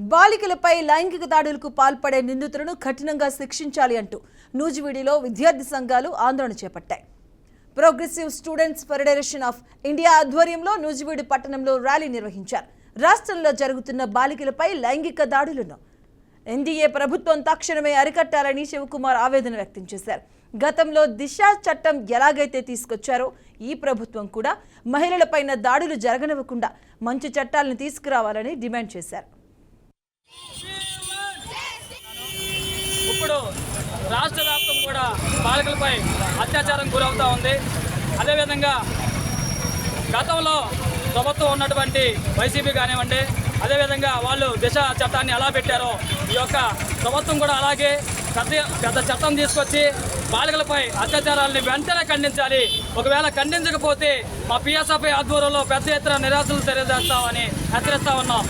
బాలికలపై లైంగిక దాడులకు పాల్పడే నిందితులను కఠినంగా శిక్షించాలి అంటూ నూజివీడులో విద్యార్థి సంఘాలు ఆందోళన చేపట్టాయి. Progressive students federation of India ఆధ్వర్యంలో నూజివీడు పట్టణంలో ర్యాలీ నిర్వహించారు. రాష్ట్రంలో జరుగుతున్న బాలికలపై లైంగిక దాడులను ఎన్డీఏ ప్రభుత్వం తక్షణమే అరికట్టాలని శివకుమార్ ఆవేదన వ్యక్తం చేశారు. గతంలో దిశ చట్టం ఎలాగైతే తీసుకొచ్చారో ఈ ప్రభుత్వం కూడా మహిళలపైన దాడులు జరగనివ్వకుండా మంచి చట్టాలను తీసుకురావాలని డిమాండ్ చేశారు. ఇప్పుడు రాష్ట్ర వ్యాప్తం కూడా బాలికలపై అత్యాచారం గురవుతూ ఉంది. అదేవిధంగా గతంలో ప్రభుత్వం ఉన్నటువంటి వైసీపీ కానివ్వండి, అదేవిధంగా వాళ్ళు దిశ చట్టాన్ని ఎలా పెట్టారో ఈ యొక్క ప్రభుత్వం కూడా అలాగే పెద్ద చట్టం తీసుకొచ్చి బాలికలపై అత్యాచారాలని వెంటనే ఖండించాలి. ఒకవేళ ఖండించకపోతే మా పిఎస్ఎఫ్ఐ ఆధ్వర్యంలో పెద్ద ఎత్తున నిరాశలు తెలియజేస్తామని హెచ్చరిస్తా ఉన్నాం.